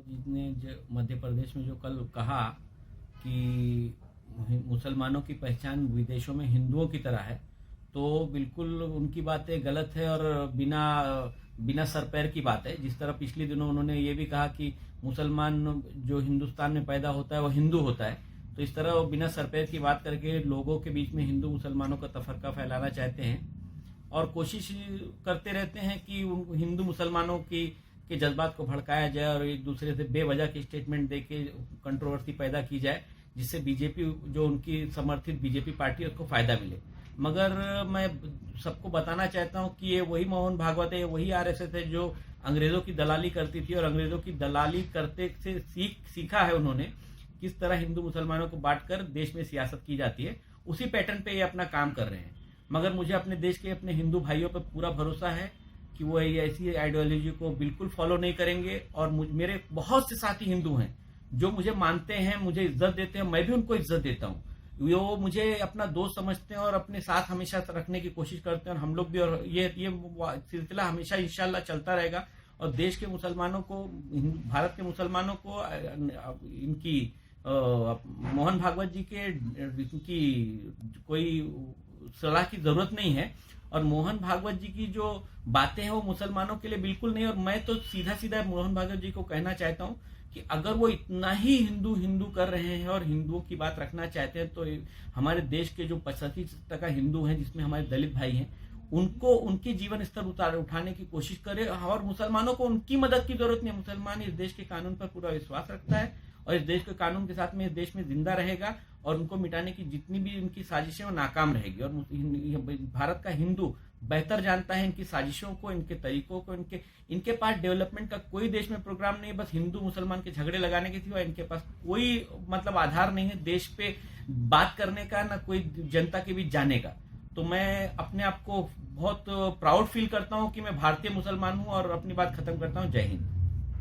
ने जो मध्य प्रदेश में जो कल कहा कि मुसलमानों की पहचान विदेशों में हिंदुओं की तरह है, तो बिल्कुल उनकी बातें गलत है और बिना बिना सर पैर की बात है। जिस तरह पिछले दिनों उन्होंने ये भी कहा कि मुसलमान जो हिंदुस्तान में पैदा होता है वो हिंदू होता है, तो इस तरह वो बिना सर पैर की बात करके लोगों के बीच में हिंदू मुसलमानों का तफरका फैलाना चाहते हैं और कोशिश करते रहते हैं कि हिंदू मुसलमानों की के जज्बात को भड़काया जाए और एक दूसरे से बेवजह के स्टेटमेंट दे के कंट्रोवर्सी पैदा की जाए, जिससे बीजेपी जो उनकी समर्थित बीजेपी पार्टी है उसको फायदा मिले। मगर मैं सबको बताना चाहता हूं कि ये वही मोहन भागवत है, वही आरएसएस है जो अंग्रेजों की दलाली करती थी और अंग्रेजों की दलाली करते से सीखा है उन्होंने किस तरह हिंदू मुसलमानों को बांटकर देश में सियासत की जाती है। उसी पैटर्न पे ये अपना काम कर रहे हैं। मगर मुझे अपने देश के अपने हिंदू भाइयों पर पूरा भरोसा है कि वो ऐसी आइडियोलॉजी को बिल्कुल फॉलो नहीं करेंगे और मेरे बहुत से साथी हिंदू हैं जो मुझे मानते हैं, मुझे इज्जत देते हैं, मैं भी उनको इज्जत देता हूँ। वो मुझे अपना दोस्त समझते हैं और अपने साथ हमेशा रखने की कोशिश करते हैं और हम लोग भी, और ये सिलसिला हमेशा इंशाल्लाह चलता रहेगा और देश के मुसलमानों को, भारत के मुसलमानों को इनकी मोहन भागवत जी के इनकी कोई सलाह की जरूरत नहीं है और मोहन भागवत जी की जो बातें हैं वो मुसलमानों के लिए बिल्कुल नहीं। और मैं तो सीधा सीधा मोहन भागवत जी को कहना चाहता हूं कि अगर वो इतना ही हिंदू हिंदू कर रहे हैं और हिंदुओं की बात रखना चाहते हैं, तो हमारे देश के जो 85% हिंदू हैं, जिसमें हमारे दलित भाई हैं, उनको उनके जीवन स्तर उठाने की कोशिश करें और मुसलमानों को उनकी मदद की जरूरत नहीं है। मुसलमान इस देश के कानून पर पूरा विश्वास रखता है और इस देश के कानून के साथ में इस देश में जिंदा रहेगा और उनको मिटाने की जितनी भी उनकी साजिशें वो नाकाम रहेगी। और भारत का हिंदू बेहतर जानता है इनकी साजिशों को, इनके तरीकों को। इनके पास डेवलपमेंट का कोई देश में प्रोग्राम नहीं है, बस हिंदू मुसलमान के झगड़े लगाने के सिवा इनके पास कोई मतलब आधार नहीं है देश पे बात करने का, ना कोई जनता के बीच जाने का। तो मैं अपने आप को बहुत प्राउड फील करता हूं कि मैं भारतीय मुसलमान हूं और अपनी बात खत्म करता हूं। जय हिंद।